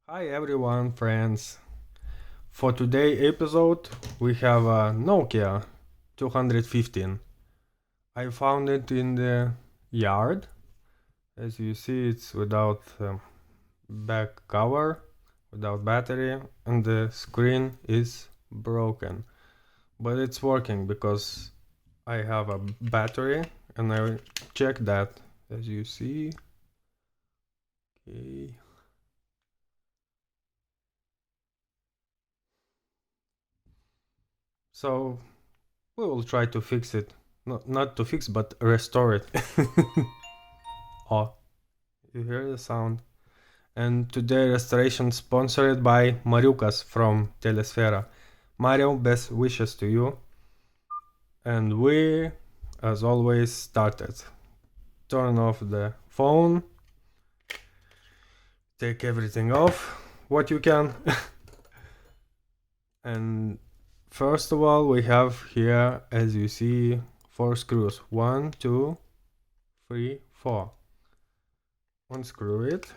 Hi everyone, friends. For today's episode, we have a Nokia 215. I found it in the yard. As you see, it's without back cover, without battery, and the screen is broken. But it's working because I have a battery and I checked that, as you see. Okay. So we will try to fix it. Not to fix, but restore it. Oh, you hear the sound? And today restoration sponsored by Mariukas from Telesfera. Mario, best wishes to you. And we, as always, started. Turn off the phone. Take everything off, what you can. And first of all, we have here, as you see, 4 screws. 1, 2, 3, 4. Unscrew it.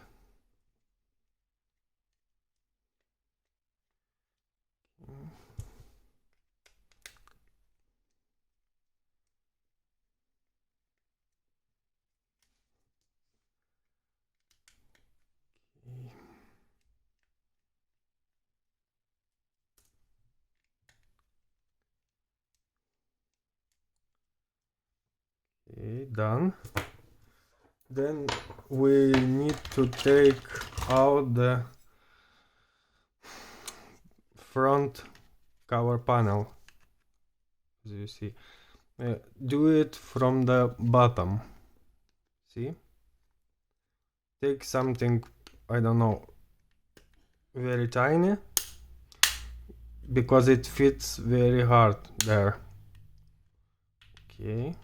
Okay, done. Then we need to take out the front cover panel, as you see. Do it from the bottom. See? Take something, I don't know, very tiny, because it fits very hard there. Okay.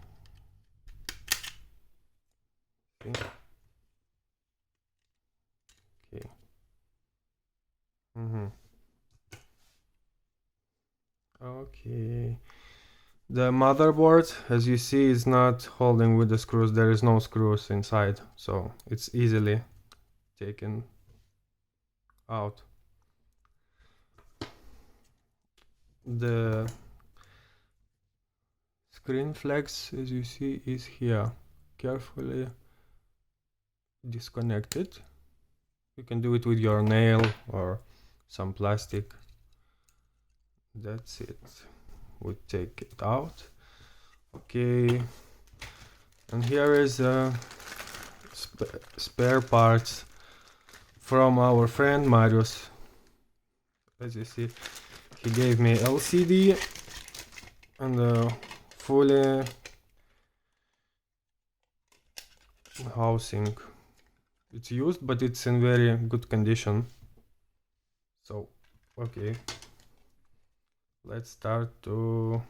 Okay. Okay. Okay. The motherboard, as you see, is not holding with the screws. There is no screws inside, so it's easily taken out. The screen flex, as you see, is here. Carefully disconnect it. You can do it with your nail or some plastic. That's it. We take it out. Okay. And here is spare parts from our friend Marius. As you see, he gave me LCD and fully housing. It's used, but it's in very good condition. So, okay. Let's start to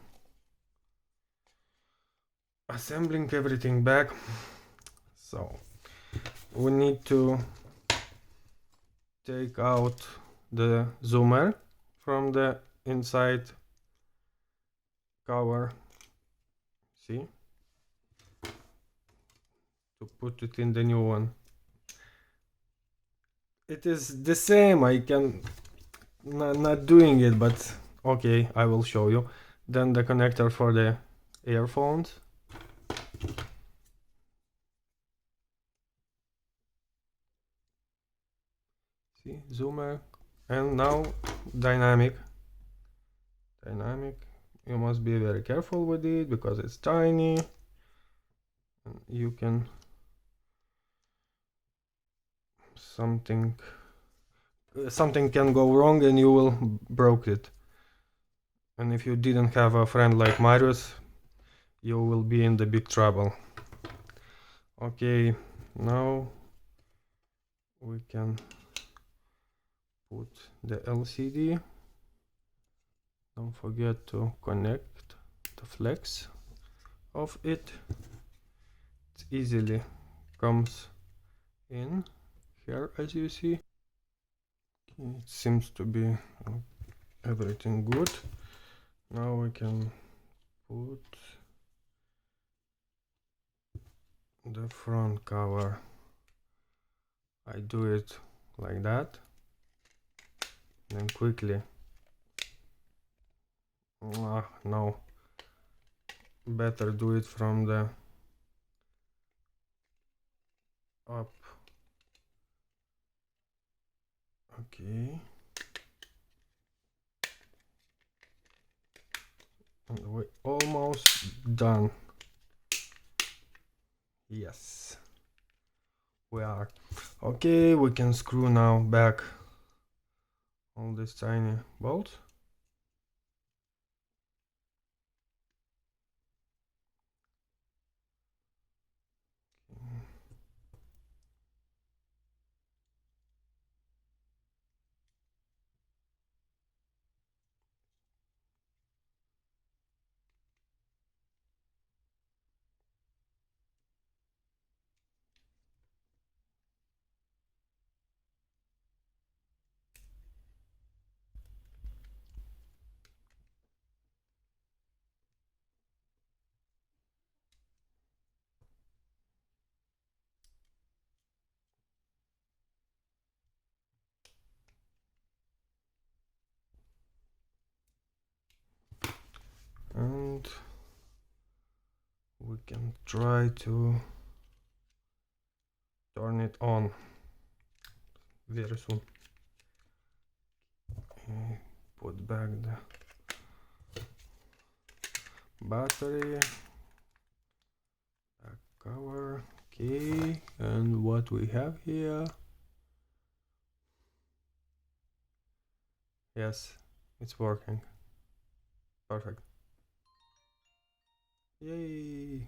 assembling everything back. So, we need to take out the zoomer from the inside cover. See? To put it in the new one. It is the same. I can not doing it, but okay, I will show you. Then the connector for the earphones. See, zoomer, and now dynamic. You must be very careful with it because it's tiny. You can something can go wrong and you will broke it. And if you didn't have a friend like Marius, you will be in the big trouble. Okay, now we can put the LCD. Don't forget to connect the flex of it. It easily comes in here, as you see. It seems to be everything good. Now we can put the front cover. I do it like that. then quickly. No, better do it from the up. Okay, and we're almost done. Yes, we are. Okay, we can screw now back all these tiny bolts. And we can try to turn it on very soon. Okay, put back the battery, back cover. Okay, and what we have here? Yes, it's working. Perfect. Yay!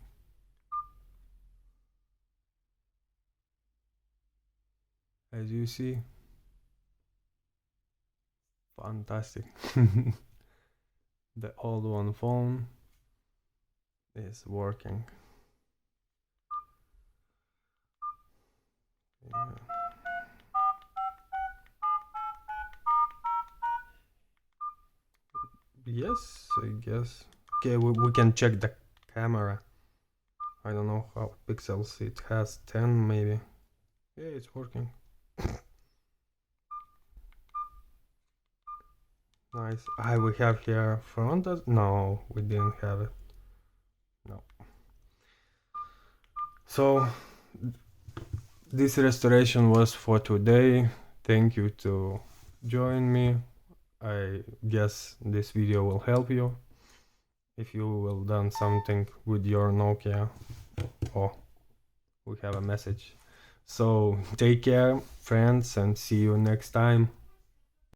As you see, fantastic. The old one phone is working. Yeah. Yes, I guess. Okay, we can check the camera. I don't know how pixels it has, 10 maybe. Yeah, it's working. Nice. We have here front. No, we didn't have it. No. So this restoration was for today. Thank you to join me. I guess this video will help you if you will done something with your Nokia. Oh, we have a message. So take care, friends, and see you next time.